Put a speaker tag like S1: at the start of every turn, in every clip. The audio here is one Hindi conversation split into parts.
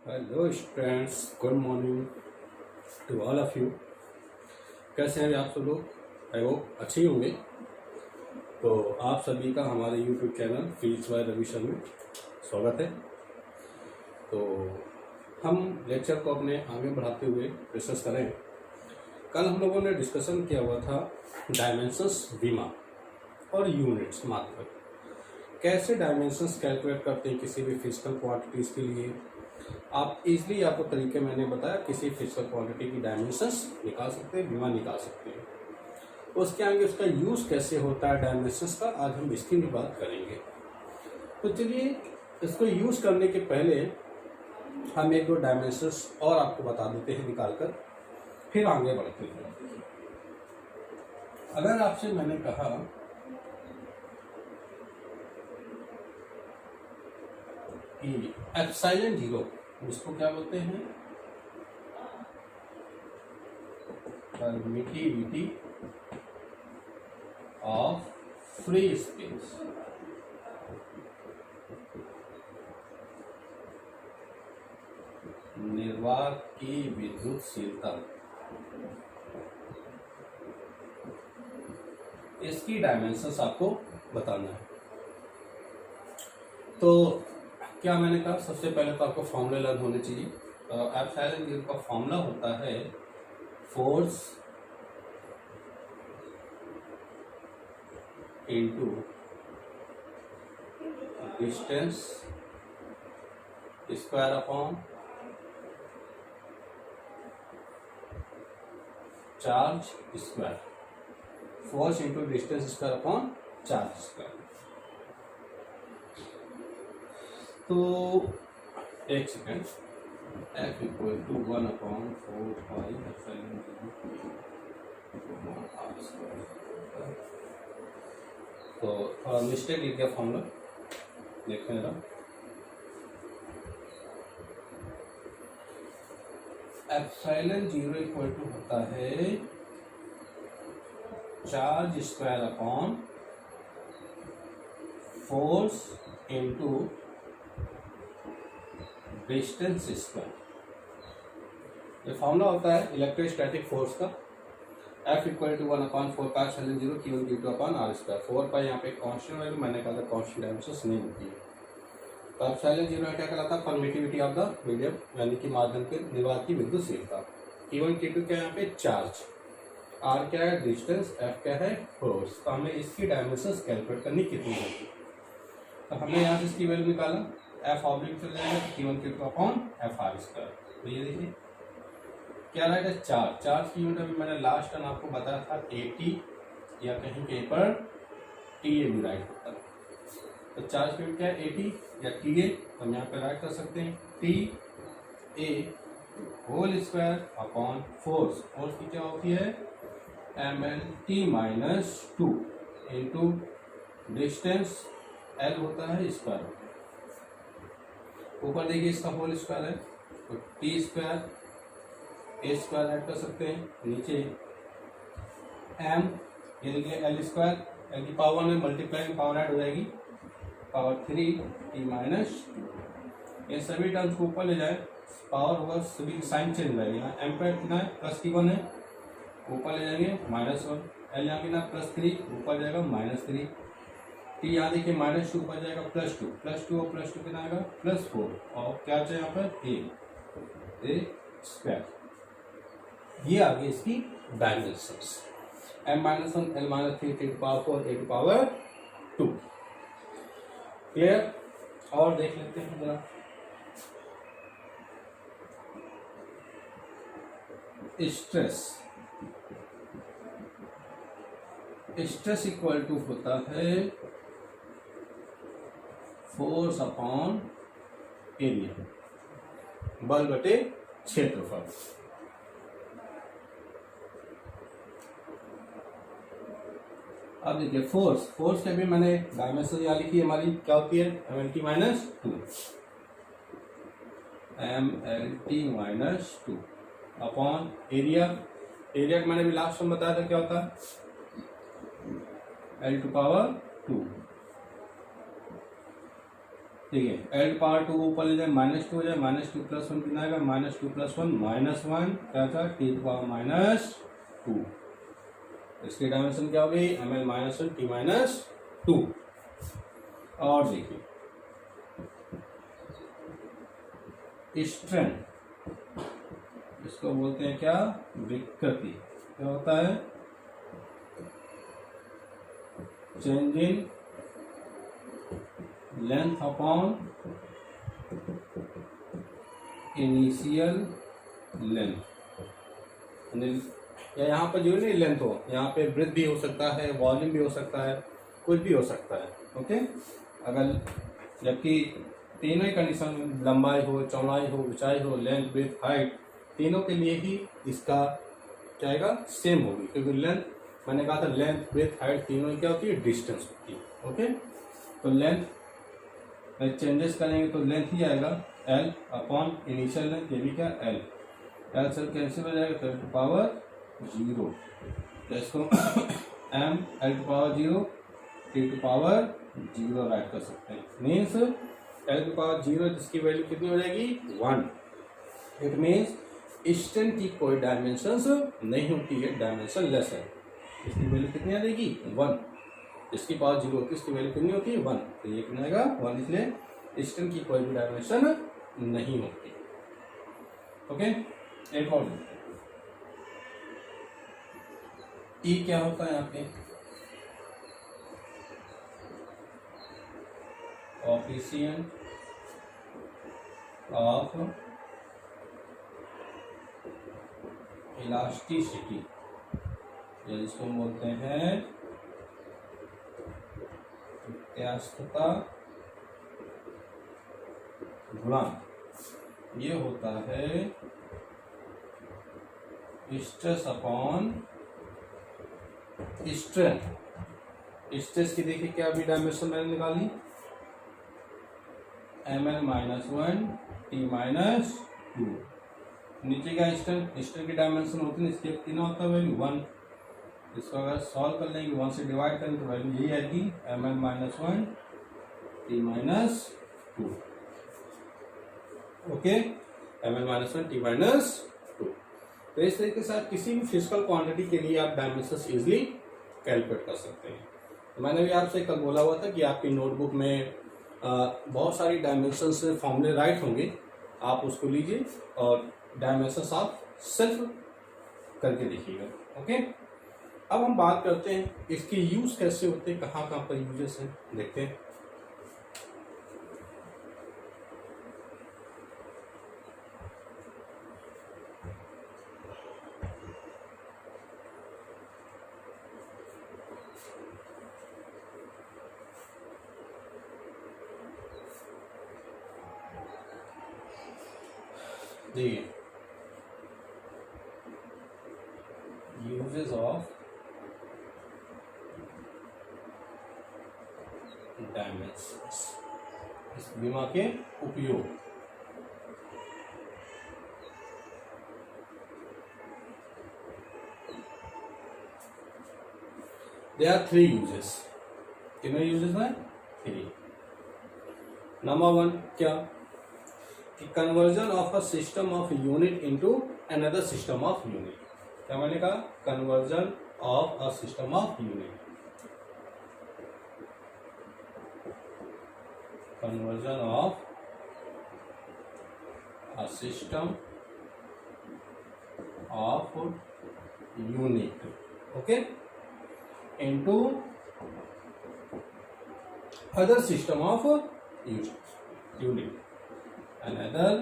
S1: Hello students, good morning to all of you. कैसे हैं आप सब लोग? आई होप अच्छे ही होंगे। तो आप सभी का हमारे YouTube channel fields by Ravi sir में स्वागत है। तो हम लेक्चर को अपने आगे बढ़ाते हुए डिस्कस करें। कल हम लोगों ने डिस्कशन किया हुआ था डायमेंशंस बीमा और यूनिट्स मात्र। कैसे डायमेंशंस कैलकुलेट करते हैं किसी भी फिजिकल क्वांटिटीज़ के लिए। आप इजली आपको तरीके मैंने बताया किसी फिजिकल क्वांटिटी की डायमेंशंस निकाल सकते हैं, बीमा निकाल सकते हैं। उसके आगे उसका यूज़ कैसे होता है डायमेंशंस का, आज हम इसकी भी बात करेंगे। तो चलिए इसको यूज़ करने के पहले हम एक दो डायमेंशंस और आपको बता देते हैं निकाल कर, फिर आगे बढ़ते हैं। अगर आपसे मैंने कहा कि एप्सिलॉन जीरो, इसको क्या बोलते हैं, परमिटिविटी ऑफ फ्री स्पेस, निर्वात की विद्युतशीलता, इसकी डायमेंशंस आपको बताना है। तो क्या मैंने कहा, सबसे पहले तो आपको फॉर्मूला लर्न होने चाहिए। एप्सिलॉन जीरो का फॉर्मूला होता है force into distance square upon charge square. Force into distance square upon charge square. तो एक सेकेंड, F इक्वल टू 1/4π तो थोड़ा मिस्टेक लिख गया फॉर्मूला, देखते हैं। एप्सिलॉन जीरो इक्वल टू होता है charge square upon force into distance square. ये फॉर्मूला होता है इलेक्ट्रोस्टैटिक फोर्स का। F equal to 1/4π epsilon zero Q1 Q2 upon R square. 4π यहाँ पे कॉन्स्टेंट वैल्यू, मैंने कहा था कॉन्स्टेंट डायमेंशंस नहीं होती है। तो एप्सिलॉन जीरो में क्या कहलाता है, परमिटिविटी ऑफ द मीडियम, यानी कि माध्यम के निर्वात की विद्युतशीलता। Q1 Q2 क्या है यहाँ पे चार्ज, R क्या है डिस्टेंस, F क्या है फोर्स। तो हमें इसकी डायमेंशंस कैलकुलेट करनी कितनी होगी। तो हमने यहाँ से इसकी वैल्यू निकाला, F ऑब्लिक चल जाएगा Q1 Q2 upon FR square. तो ये देखिए क्या रहेगा, चार्ज की यूनिट अभी मैंने लास्ट टाइम आपको बताया था 80, या कहीं कहीं पर TA भी राइट होता है। तो चार्ज की यूनिट क्या है 80 या TA, तो हम यहाँ पे राइट कर सकते हैं TA whole square upon force. Force की क्या होती है mlt-2 इंटू डिस्टेंस L होता है स्क्वायर। ऊपर देखिए इसका होल स्क्वायर है, तो T square A square add कर सकते हैं। नीचे M, ये देखिए L स्क्वायर, L की पावर में मल्टीप्लाई में पावर ऐड हो जाएगी, पावर 3t-2। ये सभी टर्म्स को ऊपर ले जाए, पावर होगा, सभी साइन चेंज हो जाएगी। यहाँ M पे कितना है +T1 है, ऊपर ले जाएंगे -1। L यहाँ कितना +3, ऊपर जाएगा -3। T यहाँ देखिए -2, ऊपर जाएगा +2 और +2 कितना आएगा +4। और क्या चाहिए यहाँ पर A स्क्वायर। ये आ गई इसकी dimensions, m-1 l-3 t⁴ a⁴ clear. और देख लेते हैं जरा, स्ट्रेस इक्वल टू होता है फोर्स अपॉन एरिया, बल बटे क्षेत्रफल। अब देखिए फोर्स के भी मैंने डायमेंशन यहाँ लिखी, हमारी क्या होती है mlt-2 अपॉन एरिया। एरिया का मैंने भी लास्ट में बताया था क्या होता है L⁴ ठीक है, एल पावर 2 ऊपर ले जाए -2 हो जाए, -2 + 1 कितना आएगा, -2 + 1 -1 क्या था, t⁻²। इसकी डायमेंशन क्या हो गई, ml-1 t-2। और देखिए स्ट्रेन, इसको बोलते हैं क्या, विकृति। क्या होता है, change in length upon initial length, या यहाँ पर जो नहीं लेंथ हो, यहाँ पे ब्रेथ भी हो सकता है, वॉल्यूम भी हो सकता है, कुछ भी हो सकता है। ओके, अगर जबकि तीनों ही कंडीशन, लंबाई हो, चौड़ाई हो, ऊंचाई हो, लेंथ, ब्रेथ, हाइट, तीनों के लिए ही इसका क्या आएगा, सेम होगी। क्योंकि लेंथ, मैंने कहा था लेंथ, ब्रेथ, हाइट तीनों क्या होती है, डिस्टेंस होती है। ओके, तो लेंथ चेंजेस करेंगे तो लेंथ ही आएगा एल अपॉन इनिशियल लेंथ, ये भी क्या, एल से कैंसिल हो जाएगा, तो l⁻�0, तो इसको m l⁻�0 t⁻�0 राइट कर सकते हैं। मीन्स l⁻�0 जिसकी वैल्यू कितनी हो जाएगी, 1। इट मीन्स स्ट्रेन की कोई डायमेंशंस नहीं होती है, डायमेंशन लेस है। इसकी वैल्यू कितनी आ जाएगी, 1। इसकी पावर 0 होती है, इसकी वैल्यू कितनी होती है, 1। तो ये कितना आएगा, 1। इसलिए स्ट्रेन की कोई भी डायमेंशन नहीं होती। ओके, एक और ई क्या होता है यहाँ पे, कोएफिशिएंट ऑफ इलास्टिसिटी, जिसको हम बोलते हैं प्रत्यास्थता गुणांक। ये होता है स्ट्रेस अपॉन स्ट्रेन। स्ट्रेस की देखिए क्या अभी डायमेंशन मैंने निकाली, ml-1 t-2। नीचे का स्ट्रेन की डायमेंशन होती है, इसके कितना होता है, वैल्यू 1। इसको अगर सॉल्व कर लेंगे, 1 से डिवाइड करेंगे तो वैल्यू यही आएगी, ml-1 t-2। Okay, ml-1 t-2। तो इस तरीके से आप किसी भी फिजिकल क्वांटिटी के लिए आप डायमेंशंस इजीली कैलकुलेट कर सकते हैं। तो मैंने भी आपसे कल बोला हुआ था कि आपकी नोटबुक में बहुत सारी डायमेंशंस फॉर्मूले राइट होंगे, आप उसको लीजिए और डायमेंशंस आप सेल्फ करके देखिएगा। ओके, अब हम बात करते हैं इसके यूज कैसे होते हैं, कहाँ कहाँ पर यूजेस हैं, देखते हैं। देखिए, यूजेस ऑफ डायमेंशंस, इस बीमा के उपयोग। There are 3 uses. कितने यूजेस हैं, 3। नंबर 1 क्या, conversion of a system of unit into another system of unit. क्या मैंने कहा, conversion of a system of unit, conversion of a system of unit, okay, into other system of unit, another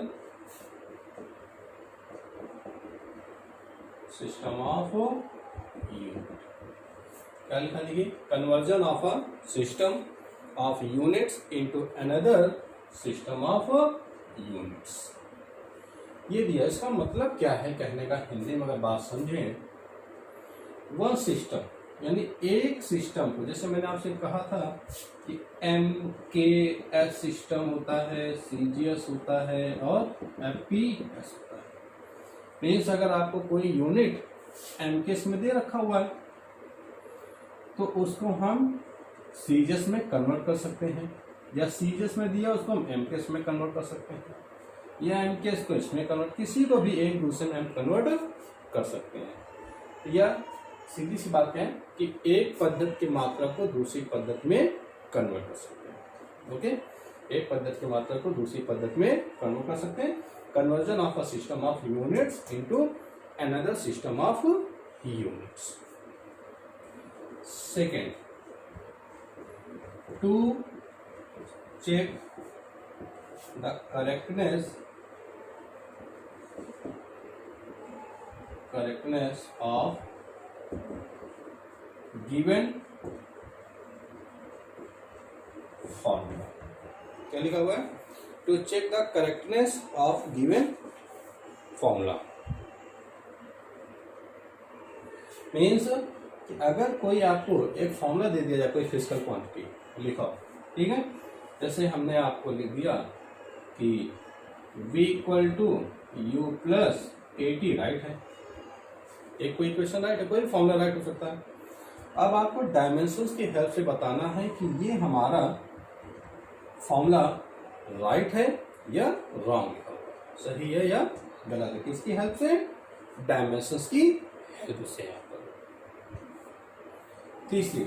S1: system of unit। क्या लिखा, देखिए, conversion of a system of units into another system of units. ये दिया, इसका मतलब क्या है कहने का, हिंदी में अगर बात समझें, वह सिस्टम यानी एक सिस्टम को, जैसे मैंने आपसे कहा था कि MKS सिस्टम होता है, CGS होता है और FPS होता है। मीन्स अगर आपको कोई यूनिट MKS में दे रखा हुआ है तो उसको हम CGS में कन्वर्ट कर सकते हैं, या सीजीएस में दिया उसको हम एमकेएस में कन्वर्ट कर सकते हैं, या एमकेएस को इसमें कन्वर्ट, किसी को भी एक दूसरे में हम कन्वर्ट कर सकते हैं। या सीधी सी बात है कि एक पद्धति की मात्रा को दूसरी पद्धति में कन्वर्ट कर सकते हैं। ओके, एक पद्धति की मात्रा को दूसरी पद्धति में कन्वर्ट कर सकते हैं। Conversion of a system of units into another system of units. Second, to check the correctness of given formula। क्या लिखा हुआ है? To check the correctness of given formula means कि अगर कोई आपको एक फॉर्मूला दे दिया जाए, कोई फिजिकल क्वांटिटी लिखा, ठीक है, जैसे हमने आपको लिख दिया कि v equal to u plus at, right है, एक कोई इक्वेशन राइट है, कोई फॉर्मूला राइट हो सकता है। अब आपको डायमेंशंस की हेल्प से बताना है कि ये हमारा फॉर्मूला राइट है या रॉन्ग लिखा हुआ, सही है या गलत है। किसकी हेल्प से? डायमेंशंस की हेल्प से। यहाँ पर तीसरी,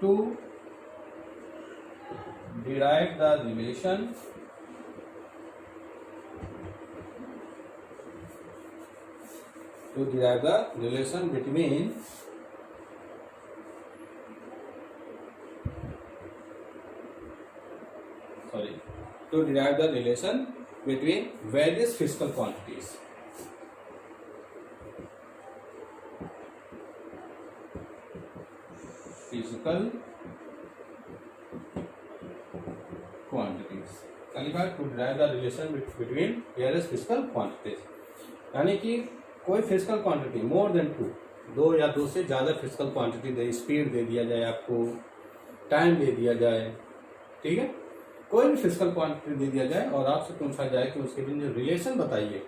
S1: to derive the relation between various physical quantities। physical quantities to derive the relation between various physical quantities, यानी कि कोई physical quantity more than two, दो या दो से ज्यादा फिजिकल क्वांटिटी दे, स्पीड दे दिया जाए, आपको टाइम दे दिया जाए, ठीक है, कोई भी फिजिकल क्वांटिटी दे दिया जाए और आपसे पूछा जाए कि उसके बीच में रिलेशन बताइए,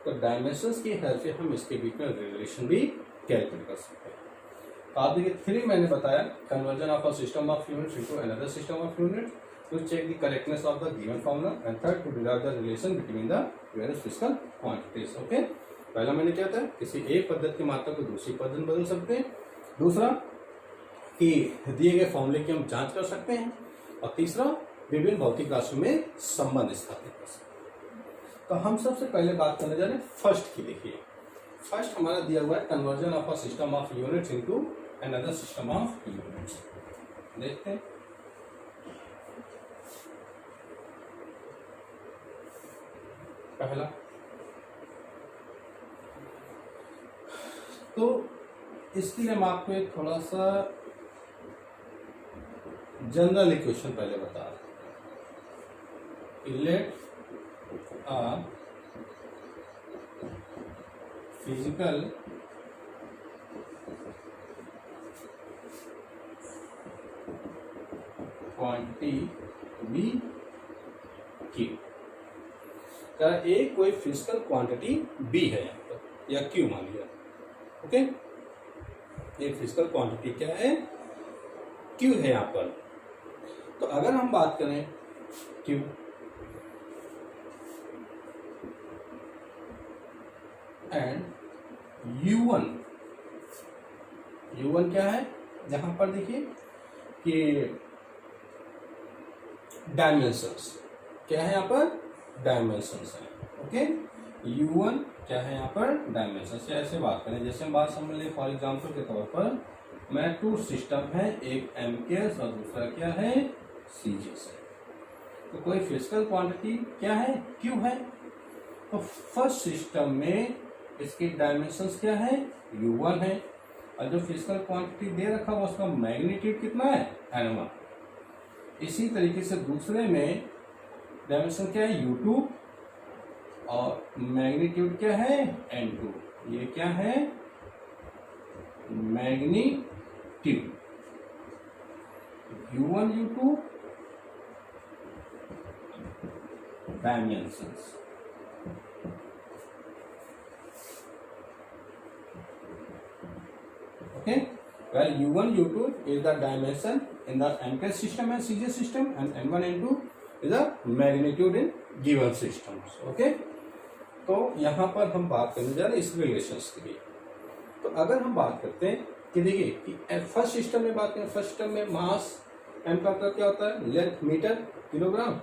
S1: तो डायमेंशंस की हेल्प से हम इसके बीच में रिलेशन भी कैलकुलेट कर सकते हैं। तो आप देखिए, 3 मैंने बताया, conversion of a system of units into another system of units, to check the correctness of the given formula, and third to derive the relation between the various physical quantities। Okay, पहला मैंने क्या था, किसी एक पद्धति की मात्रा को दूसरी पद्धति में बदल सकते हैं, दूसरा कि दिए गए फॉर्मूले की हम जांच कर सकते हैं, और तीसरा विभिन्न भौतिक राशियों में संबंध स्थापित कर सकते हैं। तो हम सबसे पहले बात करने जा रहे हैं फर्स्ट की। देखिए, फर्स्ट हमारा दिया हुआ है conversion of a system of units into another system of units. देखते हैं, पहला, तो इसके लिए हम आपको एक थोड़ा सा जनरल इक्वेशन पहले बता रहे हैं। Let a physical quantity be Q, एक कोई फिजिकल क्वांटिटी बी है यहाँ पर, या क्यू मान लिया, ओके, एक फिजिकल क्वांटिटी क्या है, क्यू है यहाँ पर। तो अगर हम बात करें क्यू, एंड U1 क्या है, यहां पर देखिए कि डायमेंशंस क्या है, यहाँ पर डायमेंशंस है, ओके। U1 क्या है यहाँ पर, डायमेंशंस। ऐसे बात करें, जैसे हम बात समझ लें, फॉर एग्जांपल के तौर पर मैं 2 सिस्टम है, एक एमकेएस और दूसरा क्या है, सीजीएस है। तो कोई फिजिकल क्वांटिटी क्या है, क्यू है। तो फर्स्ट सिस्टम में इसकी डायमेंशंस क्या है, U1 है, और जो फिजिकल क्वांटिटी दे रखा हुआ उसका मैग्नीट्यूड कितना है, N1। इसी तरीके से दूसरे में डायमेंशन क्या है, U2, और मैग्नीट्यूड क्या है, N2। ये क्या है, magnitude U1 U2 dimensions. Okay, well U1 U2 is the dimension in the MCAS system and CGS system, and N1 N2 is the magnitude in given systems. Okay, तो यहाँ पर हम बात करने जा रहे हैं इस रिलेशंस के लिए। तो अगर हम बात करते हैं कि देखिए कि फर्स्ट सिस्टम में बात करें, फर्स्ट सिस्टम में मास m का मतलब क्या होता है, length metre kilogram,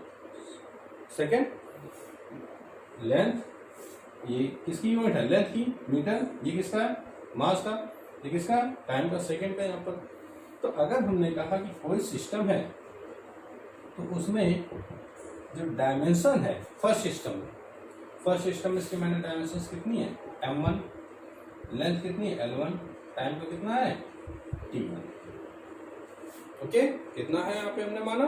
S1: second length, ये किसकी यूनिट है, लेंथ की, मीटर ये किसका है, मास का, ये किसका, टाइम का, सेकेंड का यहाँ पर। तो अगर हमने कहा कि कोई सिस्टम है तो उसमें जो डायमेंशन है फर्स्ट सिस्टम में इसके मैंने डायमेंशन कितनी है, m1, लेंथ कितनी है L1, टाइम का कितना है T1। ओके, कितना है यहाँ पे हमने माना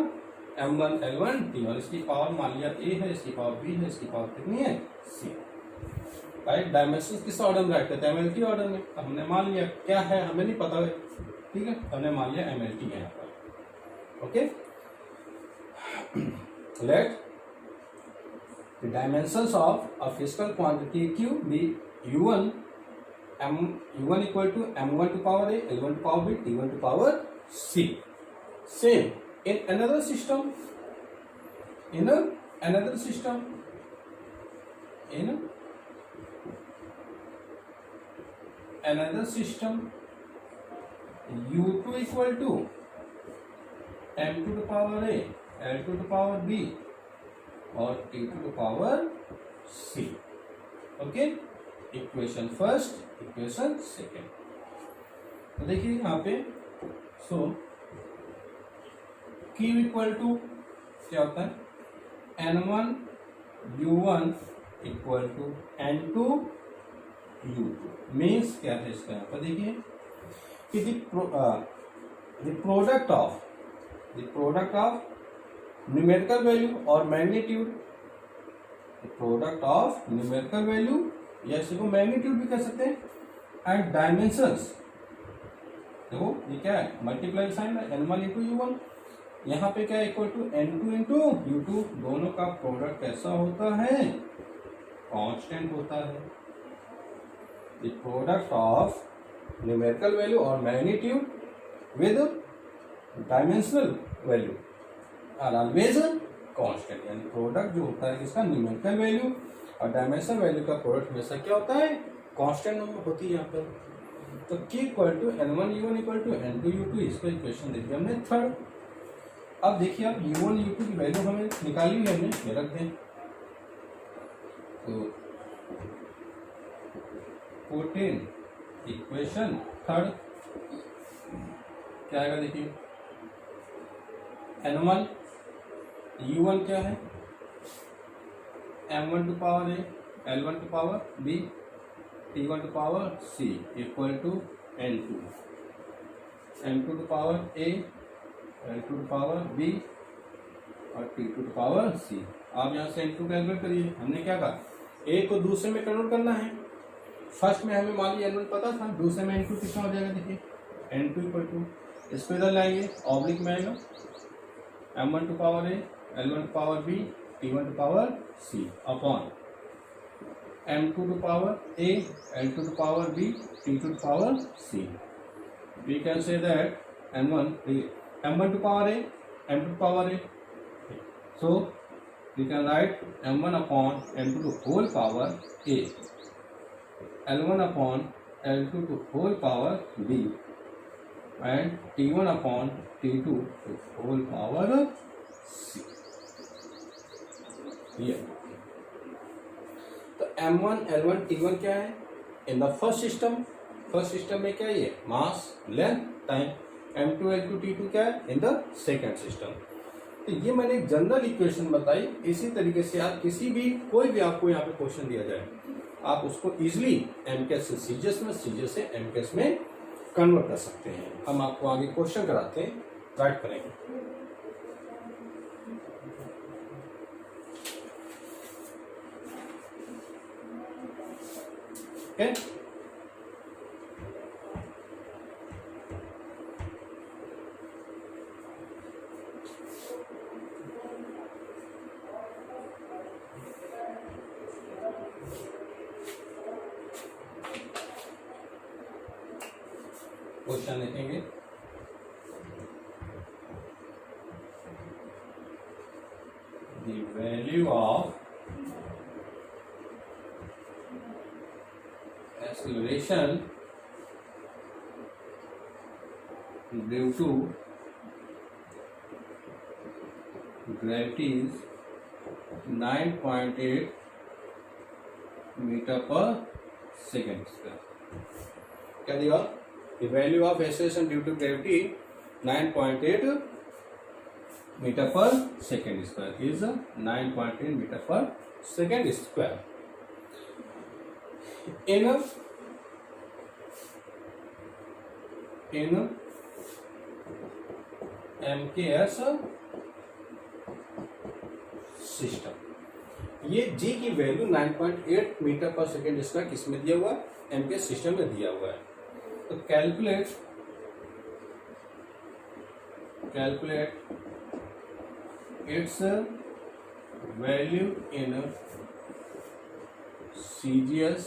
S1: m1 L1 T1, इसकी पावर मान लिया A है, इसकी पावर B है, इसकी पावर कितनी है C। राइट, डायमेंशन किस ऑर्डर में राइट करते हैं, MLT ऑर्डर में। हमने मान लिया क्या है हमें नहीं पता है, ठीक है, हमने मान लिया MLT है यहाँ पर। Okay, let the dimensions of a physical quantity Q be U1 equal to M1 to power A, L1 to power B, T1 to power C. Same in another system, U2 equal to M2 to power A, L2 to power B और T2 to power C। Okay, equation first, equation second. तो देखिए यहाँ पे सो Q इक्वल टू क्या होता है, N1 U1 equal to N2 U2। Means क्या है इसका, यहाँ पर देखिए कि the product of numerical value और magnitude, product of numerical value या इसी को मैग्नीट्यूड भी कह सकते हैं, एंड डायमेंशंस। देखो ये क्या है, मल्टीप्लाई साइन है, N1 इंटू U1, यहाँ पे क्या equal to N2 into U2, दोनों का प्रोडक्ट कैसा होता है, कांस्टेंट होता है। The product of numerical value और magnitude with dimensional value are always constant, यानी प्रोडक्ट जो होता है किसका, न्यूमेरिकल वैल्यू और डायमेंशनल वैल्यू का प्रोडक्ट हमेशा क्या होता है, कांस्टेंट नंबर होती है यहाँ पर। तो Q equal to N1 U1 equal to N2 U2, इसका इक्वेशन देखिए हमने थर्ड। अब देखिए आप U1 U2 की वैल्यू हमें निकाली हुई हमने, ये रख दें तो 14 इक्वेशन थर्ड क्या आएगा, देखिए N1 U1 क्या है, M1 to power A, L1 to power B, T1 to power C equal to N2, M2 to power A, L2 to power B और T2 टू पावर C। आप यहाँ से N2 कैलकुलेट करिए। हमने क्या कहा, A को दूसरे में कन्वर्ट करना है। फर्स्ट में हमें मान लिया N1 पता था, दूसरे में N2 कितना हो जाएगा, देखिए N2 इक्वल टू, इसको इधर लाएंगे ऑब्लिक में आएगा M1 to power A, L1 to power B, T1 to power C upon M2 to power A, L2 to power B, T2 to power C। We can say that M1 to power A, M2 to power A, so we can write M1 upon M2 to whole power A, L1 upon L2 to whole power B and T1 upon T2 to whole power C। ये तो M1 L1 T1 क्या है इन द फर्स्ट सिस्टम में क्या है, ये मास, length, time. M2 L2 T2 क्या है इन द सेकेंड सिस्टम। तो ये मैंने एक जनरल इक्वेशन बताई। इसी तरीके से आप कोई भी आपको यहाँ पे क्वेश्चन दिया जाए, आप उसको इजिली MCAS से CGS में, CGS से MCAS में कन्वर्ट कर सकते हैं। हम आपको आगे क्वेश्चन कराते हैं, राइट करेंगे। ओके, क्वेश्चन लिखेंगे। the value of acceleration due to gravity is 9.8 metre पर सेकेंड स्क्वायर। क्या दिया? The value of acceleration due to gravity 9.8 metre पर सेकेंड स्क्वायर is 9.8 मीटर पर second square. in MKS system, ये जी की वैल्यू 9.8 मीटर पर सेकेंड स्क्वायर किस में दिया हुआ है? MKS सिस्टम में दिया हुआ है। तो calculate its value in CGS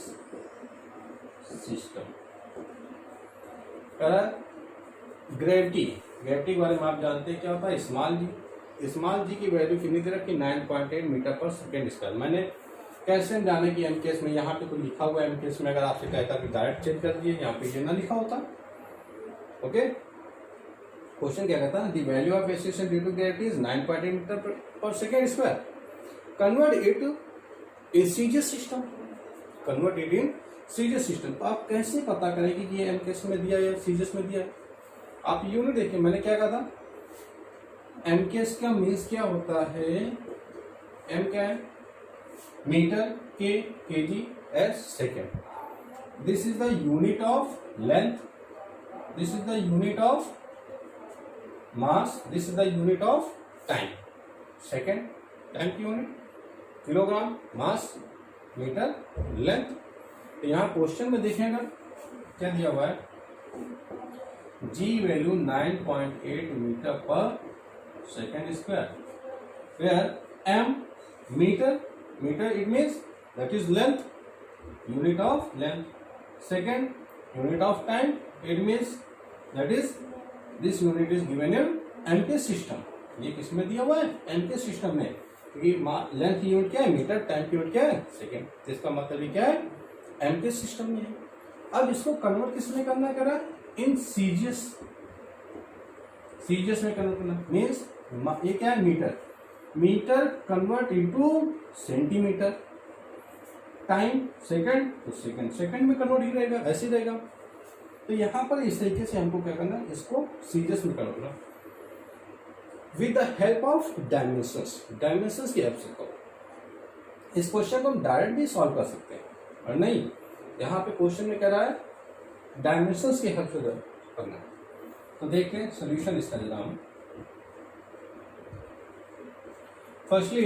S1: system. Gravity के बारे में आप जानते हैं क्या होता है? स्मॉल जी की वैल्यू कितनी दे रखी? 9.8 मीटर पर सेकेंड स्क्वायर। मैंने कैसे जाने की MKS में, यहाँ पे तो लिखा हुआ है MKS में, अगर आपसे कहता कि डायरेक्ट चेक कर दिए, यहाँ पे ये ना लिखा होता। ओके, क्वेश्चन क्या कहता है? The value of acceleration due to gravity is 9.8 metre पर second square. Convert it in CGS system. तो आप कैसे पता करेंगे कि ये MKS में दिया या सीजीएस में दिया है? आप यूनिट देखिए, मैंने क्या कहा था? MKS का मीन्स क्या होता है? M क्या है? Metre, K kg, S second. This is the unit of length, this is the unit of mass, this is the unit of time. Second time की unit kilogram, mass, metre, length. तो यहाँ क्वेश्चन में देखेंगे क्या दिया हुआ है? जी वैल्यू 9.8 मीटर पर second square, where m metre it means that is length, unit of length. Second, unit of time, it means that is this unit is given in MKS system. ये किसमें दिया हुआ है? MKS सिस्टम में। क्योंकि लेंथ की यूनिट क्या है? मीटर, टाइम की यूनिट क्या है? सेकेंड। तो इसका मतलब ये क्या है? MKS सिस्टम में है। अब इसको कन्वर्ट किसमें करना करा? इन सीजीएस में कन्वर्ट करना मीन्स ये क्या है? Metre convert into centimetre, time second, तो सेकंड में कन्वर्ट ही रहेगा, ऐसे ही रहेगा। तो यहां पर इस तरीके से हमको क्या करना है? इसको सीरीज में कन्वर्ट करना with the help of dimensions की हेल्प से करो। इस क्वेश्चन को हम डायरेक्ट भी सॉल्व कर सकते हैं, और नहीं, यहाँ पे क्वेश्चन में कह रहा है डायमेंशंस की हेल्प से करना है। तो देखते हैं सोल्यूशन इसका देता हूं। Firstly,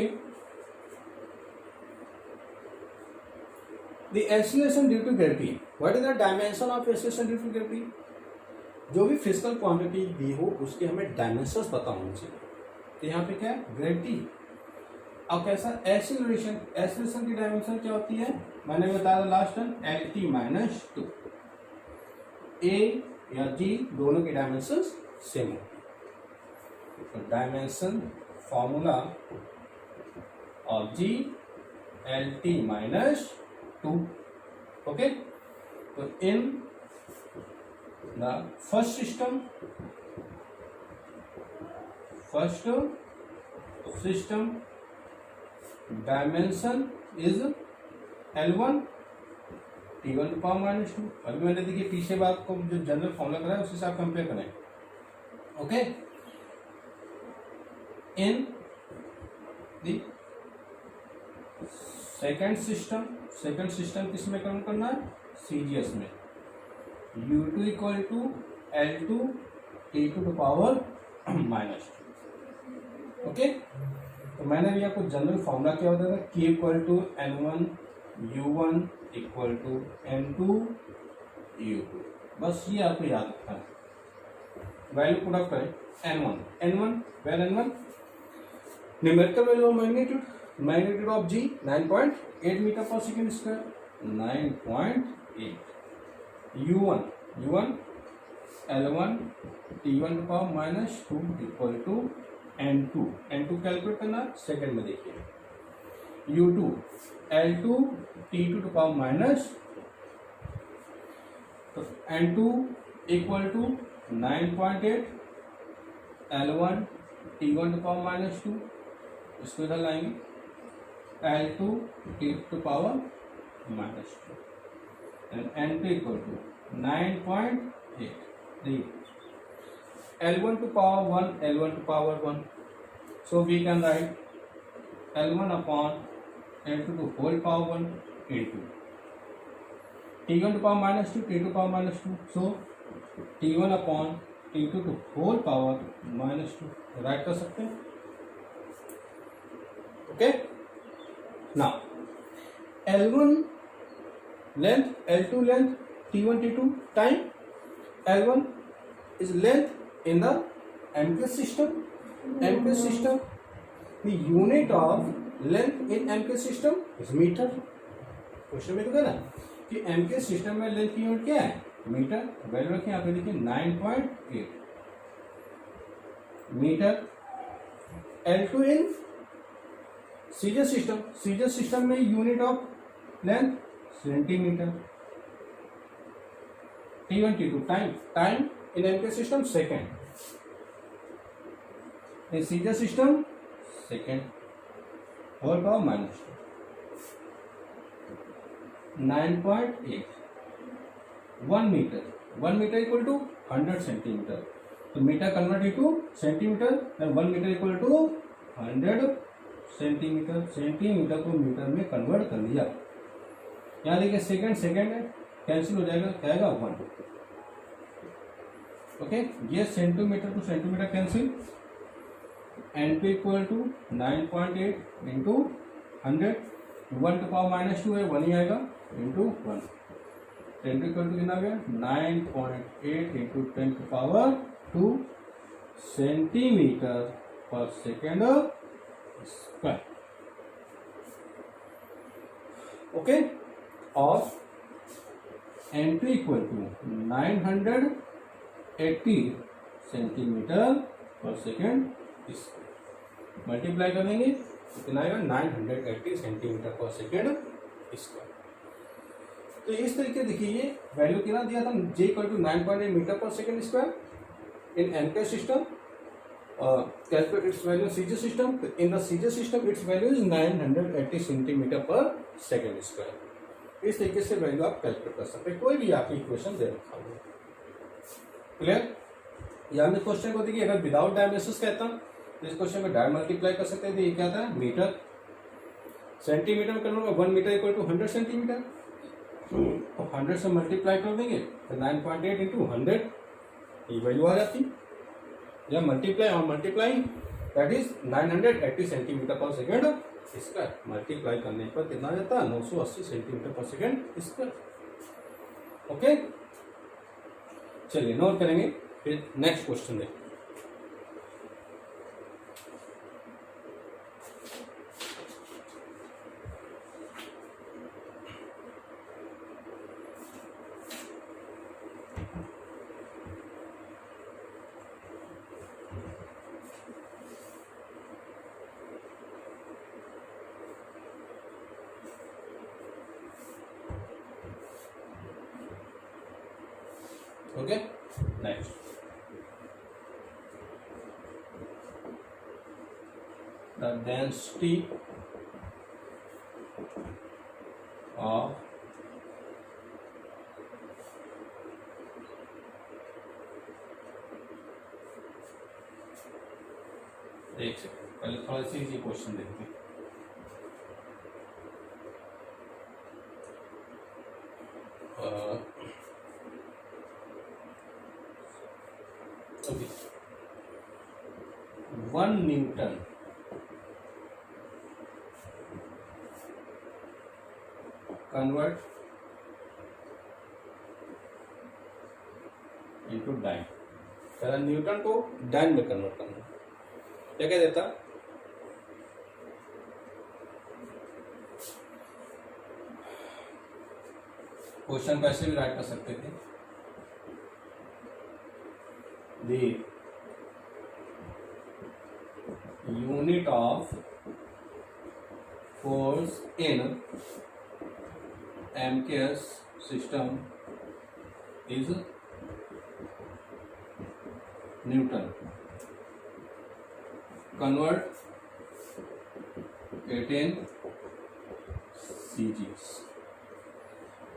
S1: the acceleration due to gravity. What is the dimension of acceleration due to gravity? जो भी फिजिकल क्वांटिटी दी हो उसके हमें डायमेंशंस पता होने चाहिए। तो यहाँ पे क्या है? ग्रेविटी। अब कैसा? एक्सीलरेशन की डायमेंशन क्या होती है? मैंने बताया लास्ट टाइम, LT-2। A या G दोनों की डायमेंशंस सेम होती है। तो dimension formula of G LT-2। Okay, तो in the first system dimension is L1 T1 to power -2। अभी मैंने देखिए पीछे बात को जो जनरल फॉर्मूला कराया उसी से आप कंपेयर करें। Okay, in the second system किस में कन्वर्ट करना है? सीजीएस में। U2 equal to L2 T2 to power -2। ओके, तो मैंने भी आपको जनरल फॉर्मूला क्या होता है? K equal to N1 U1 equal to N2 U2। बस ये आपको याद रखना है। वैल्यू पुट अप करें। N1 well N1 numerical value of magnitude of G 9.8 metre पर second square, 9.8। U1 L1 T1 to power -2 equal to N2 calculate करना सेकंड में देखिए, U2 L2 T2 to power minus, तो N2 equal to 9.8 L1 T1 to power minus 2, इसको इधर लाएंगे L2 T to power minus 2 and N2 equal to 9.8 L1 to power 1, L1 to power 1. So we can write L1 upon L2 to whole power 1 into T1 to power minus 2, T2 to power minus 2. So T1 upon T2 to whole power minus 2. Write कर सकते हैं. Okay. Now L1 length, L2 length, T1 T2 time. L1 is length in the MK system. MK system, the unit of length in MK system is meter. Question में तो कहना कि MK सिस्टम में लेंथ की यूनिट क्या है, मीटर. वैल्यू रखें यहाँ पे, देखिए 9.8 metre. L2 in CGS system, CGS system में unit of length centimetre. T1 T2 time, time in MK system second, in CGS system second, whole power minus 9.8. 1 metre, 1 metre equal to 100 centimetre. तो metre convert into centimetre, 1 metre equal to 100 centimetre. Centimetre को मीटर में कन्वर्ट कर लिया. यहाँ देखिए सेकेंड, सेकेंड कैंसिल हो जाएगा, क्या आएगा 1. ओके, ये centimetre to centimetre cancel. N2 equal to 9.8 into 100. 1 to power minus 2 है, 1 ही आएगा इंटू 1. 10 इक्वल टू कितना गया, 9.8 इंटू 10 टू पावर 2 सेंटीमीटर पर सेकेंड स्क्वायर. ओके, और N2 इक्वल टू 980 सेंटीमीटर पर सेकेंड स्क्वायर. मल्टीप्लाई कर देंगे कितना आएगा, 980 सेंटीमीटर पर सेकेंड स्क्वायर. तो इस तरीके देखिए ये वैल्यू कितना दिया था, J इक्वल टू 9.8 मीटर पर second square in MK system. Calculate its value CGS system. In the CGS system its value is 980 centimetre पर सेकेंड स्क्वायर. इस तरीके से वैल्यू आप कैलकुलेट कर सकते हैं, कोई भी आपकी इक्वेशन दे रखा होगा. क्लियर. या मैं क्वेश्चन को देखिए, अगर विदाउट डायमेंशंस कहता तो इस क्वेश्चन में डाय मल्टीप्लाई कर सकते हैं. तो ये क्या था, मीटर. सेंटीमीटर में करना, 1 मीटर इक्वल टू 100 सेंटीमीटर. तो 100 से मल्टीप्लाई कर देंगे तो 9.8 इंटू 100 ये वैल्यू आ जाती. या मल्टीप्लाई और मल्टीप्लाई दैट इज 980 सेंटीमीटर पर सेकेंड स्क्वायर. मल्टीप्लाई करने पर कितना आ जाता है, 980 सेंटीमीटर पर सेकेंड स्क्वायर. ओके, चलिए नोट करेंगे, फिर नेक्स्ट क्वेश्चन देखते हैं. Okay, next. The density of एक सेकंड, पहले थोड़ा सी इजी क्वेश्चन देखते हैं. Okay. 1 newton convert into dyne. पहला न्यूटन को डाइन में कन्वर्ट करना. क्या क्या देता, क्वेश्चन को ऐसे भी राइट कर सकते थे. The unit of force in MKS system is Newton. Convert it in CGs.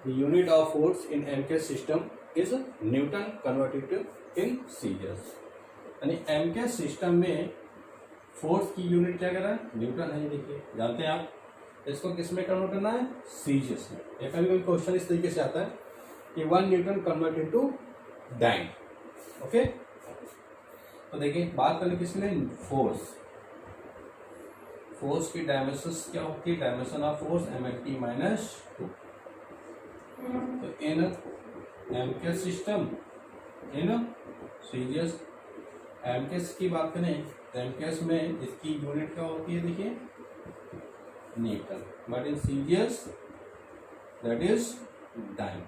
S1: The unit of force in MKS system is Newton. Convert it in CGs. यानी MKS सिस्टम में फोर्स की यूनिट क्या कर रहा है? न्यूटन है। देखिए, जानते हैं आप। इसको किस में कन्वर्ट करना है? सीजीएस में। या कभी कभी क्वेश्चन इस तरीके से आता है कि 1 newton convert into dyne. Okay, तो देखिए बात करें किस में? फोर्स की डायमेंशंस क्या होती है? Dimension of force mlt minus 2। तो in MKS system, in CGS, MKS की बात करें तो एमकेएस में इसकी यूनिट क्या होती है? देखिए, newton. But in CGS that is dyne.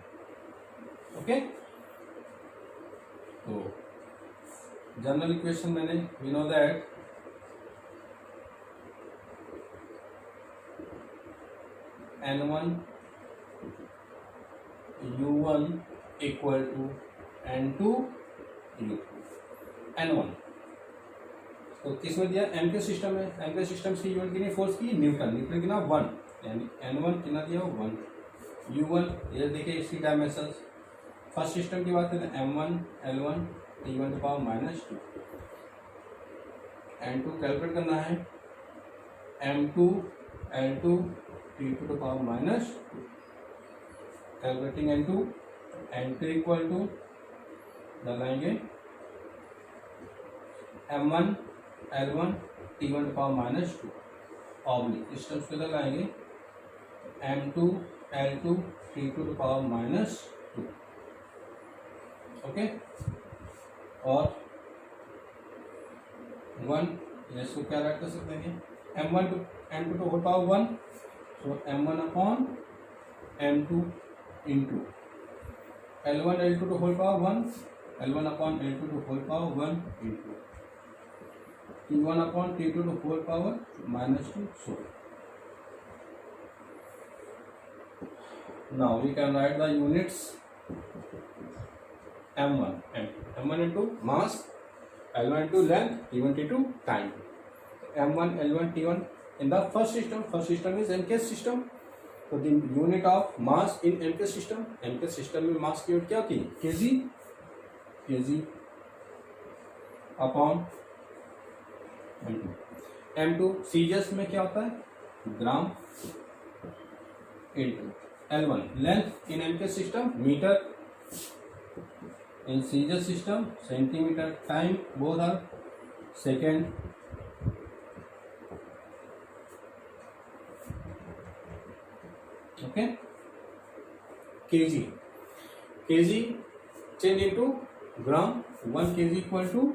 S1: Okay, तो जनरल इक्वेशन मैंने we know that N1 U1 equal to N2 U2। N1 तो किस में दिया? एम के सिस्टम है। एम के सिस्टम की यूनिट कितनी? फोर्स की न्यूटन। न्यूटन कितना? 1। यानी N1 कितना दिया? 1। U1 ये देखिए इसकी डायमेंशन। फर्स्ट सिस्टम की बात करें M1 L1 T1 to power minus 2। N2 calculate करना है M2 L2 T2 to power minus 2। Calculating N2 equal to लगाएंगे M1 L1 T1 to power minus 2 oblique systems के लगाएंगे M2 L2 T2 to power minus 2। Okay, और 1 इसको क्या राइट कर सकते हैं? M1 to M2 to whole power 1। So M1 upon M2 into L1 L2 to whole power 1, L1 upon L2 to whole power 1 into T1 upon T2 to whole power minus 2। So now we can write the units M1 into mass, L1 into length, T1 into time. M1 L1 T1 in the first system is MKS system. So the unit of mass in MKS system में mass की यूनिट क्या होती है? kg अपॉन M2 सीजीएस में क्या होता है? Gram into L1 length in MKS system metre, in CGS system centimeter, time both are second, okay, kg change into gram, 1 kg equal to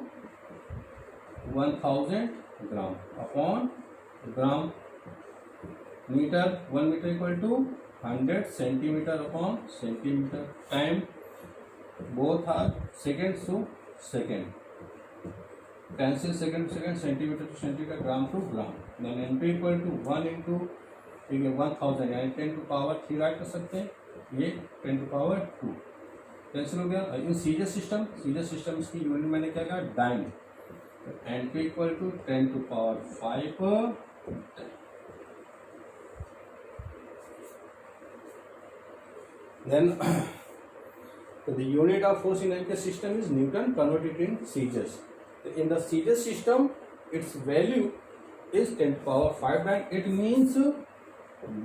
S1: 1000 gram upon gram, meter 1 meter equal to 100 centimeter upon centimeter, time both are second, so second, cancel second to second, centimeter to centimeter, gram to gram। then N2 equal to 1 into 1000 यानी 10 to power 3 राइट कर सकते हैं, ये 10 to power 2 कैंसिल हो गया। इन सीजीएस सिस्टम की यूनिट मैंने क्या कहा? Dyne. N2 equal to 10 to power 5। then so the unit of force in MKS system is Newton, converted in CGS. In the CGS system, its value is 10 to power 5 dyne. It means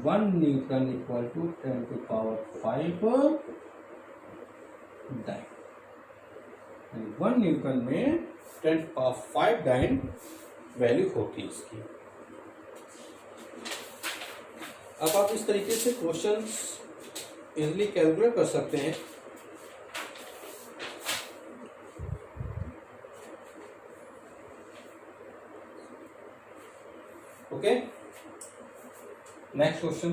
S1: 1 Newton equal to 10 to power 5 dyne. And 1 Newton में 10 to power 5 dyne वैल्यू होती है इसकी। अब आप इस तरीके से क्वेश्चंस इजिली कैलकुलेट कर सकते हैं। Okay, next question.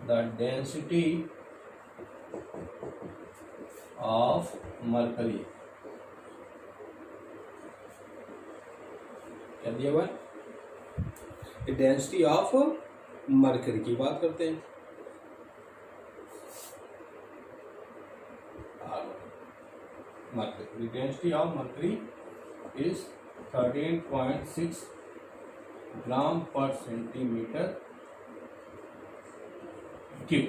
S1: the density of mercury, क्या दिया हुआ है, डेंसिटी ऑफ मरकरी की बात करते हैं। Mercury, density of mercury is 13.6 gram per centimetre cube.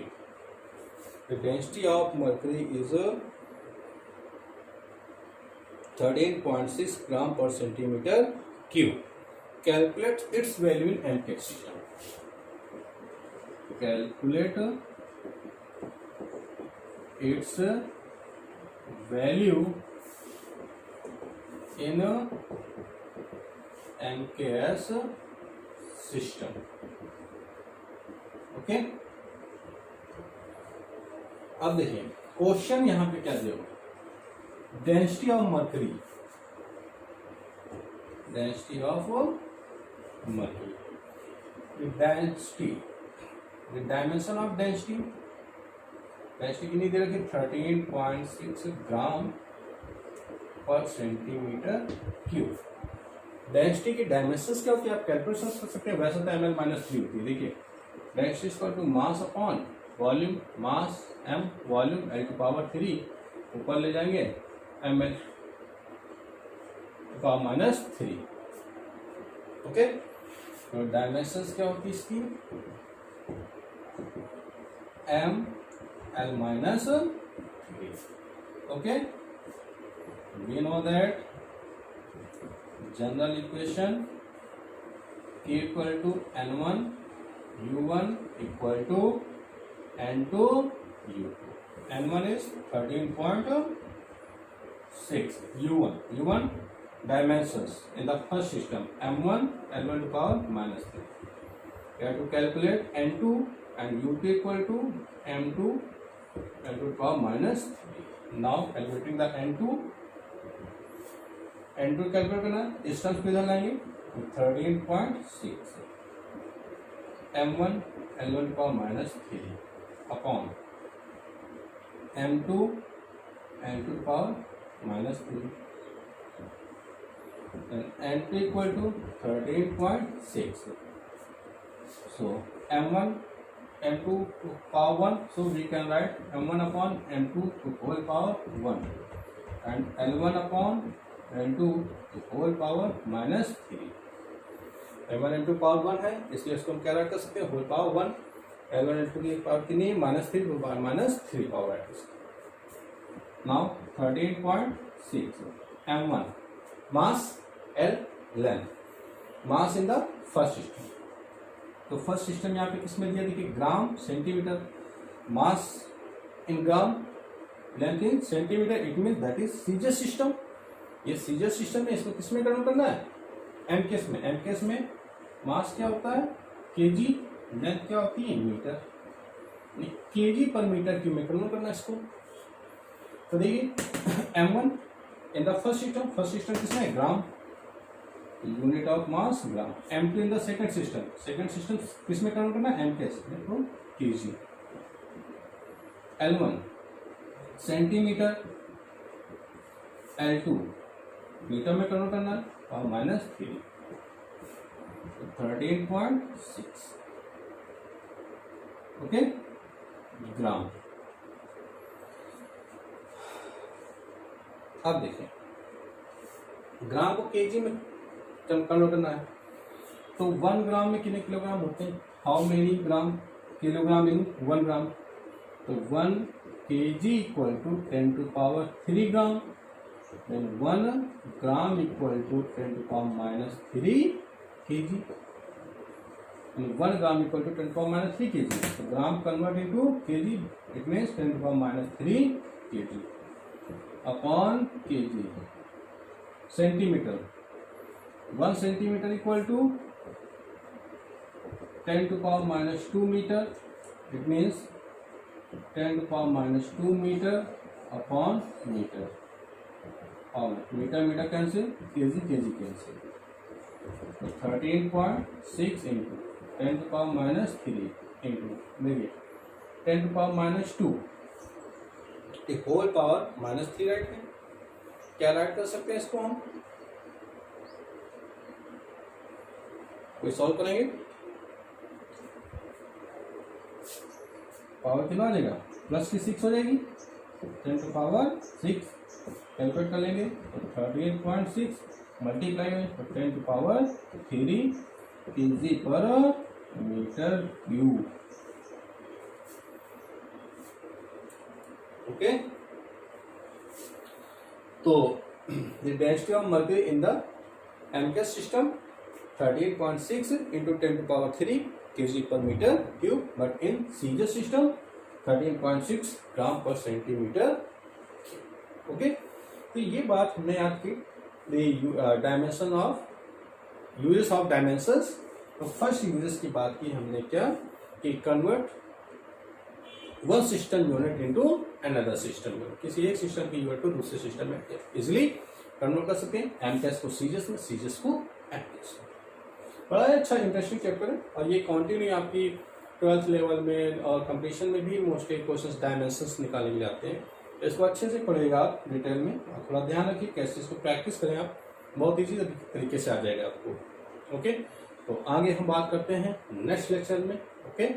S1: The density of mercury is 13.6 gram per centimeter cube. Calculate its value in MK system. Calculate its value in MKS system. Okay. अब देखिए क्वेश्चन यहां पे क्या दिया हुआ, density of mercury, density of mercury, density, dimension of density, density कितनी दे रखी, 13.6 gram per centimetre cube. Density की डायमेंशंस क्या होती है, आप कैलकुलेशन कर सकते हैं, वैसे तो ml - 3 होती है। देखिए density equal to mass upon volume, mass m, volume l to power 3, ऊपर ले जाएंगे ml टू पावर -3। ओके, तो डायमेंशंस क्या होती है इसकी, m l -3। Okay, we know that general equation K equal to N1 U1 equal to N2 U2. N1 is 13.6, U1 dimensions in the first system, M1 L1 to power -3. You have to calculate N2 and U2 equal to M2 L2 to power -3. Now calculating the N2 calculate करना, डिस्टेंस को इधर लाएंगे, 13.6 M1 L1 power -3 upon M2 L2 power -3, N2 equal to 13.6, so M1 M2 to power 1, so we can write M1 upon M2 to whole power 1 and L1 upon N2 to whole power -3। M1 N2 power 1 है, इसलिए इसको हम क्या राइट कर सकते हैं, होल पावर 1। L1 L2 की पावर कितनी, -3, होल पावर -3 पावर राइट कर सकते हैं। Now 13.6 M1 mass, L length, mass in the first system. तो फर्स्ट सिस्टम यहाँ पे किसमें दिया, देखिए gram centimetre, mass in gram, length in centimetre, it mean that is CGS system. ये सीजर सिस्टम में इसको किसमें कन्वर्ट करना है, एम केस में। एम केस में मास क्या होता है, केजी, लेंथ क्या होती है, मीटर, केजी पर मीटर क्यूब में कन्वर्ट करना है इसको। तो देखिए M1 in the first system किसमें है, gram, unit of mass gram. M2 in the second system किसमें कन्वर्ट करना है, एम केस में, KG. L1 centimetre, L2 metre में कन्वर्ट करना है, और -3, 13.6 ओके ग्राम। अब देखें ग्राम को केजी में कन्वर्ट करना है, तो 1 ग्राम में कितने किलोग्राम होते हैं, how many gram kilogram in 1 gram, तो 1 kg equal to 10 to power 3 gram, then 1 gram equal to 10 to power -3 kg, and 1 gram equal to 10 to power -3 kg. So gram convert into kg, it means 10 to power -3 kg upon kg. Centimeter, 1 centimeter equal to 10 to power -2 meter, it means 10 to power -2 meter upon meter. और मीटर कैंसिल, केजी कैंसिल, तो 13.6 इंटू 10 to power -3 इंटू, देखिए 10⁻², एक होल पावर -3 राइट है। क्या राइट कर सकते हैं इसको हम, कोई सॉल्व करेंगे, पावर कितना आ जाएगा, प्लस की 6 हो जाएगी, 10⁻6 कैलकुलेट कर लेंगे तो 38.6 मल्टीप्लाई में 10⁻3 kg per metre cube. Okay, तो the density of mercury in the MKS system 38.6 into 10⁻3 kg per meter cube, but in CGS system 13.6 gram per centimetre. Okay, तो ये बात हमने याद की, dimension of uses of dimensions. तो फर्स्ट यूजेस की बात की हमने क्या कि convert one system unit into another system unit, किसी एक सिस्टम की यूनिट को दूसरे सिस्टम में इजिली कन्वर्ट कर सकते हैं, एमकेएस को सीजस में, सीजस को एमकेएस में। बड़ा अच्छा इंटरेस्टिंग चैप्टर है और ये कंटिन्यू आपकी 12th लेवल में और कंप्लीशन में भी मोस्टली क्वेश्चंस डायमेंशंस निकाले भी जाते हैं। इसको अच्छे से पढ़ेगा आप डिटेल में, और थोड़ा ध्यान रखिए कैसे इसको प्रैक्टिस करें आप, बहुत ईजी तरीके से आ जाएगा आपको। ओके, तो आगे हम बात करते हैं नेक्स्ट लेक्चर में। ओके।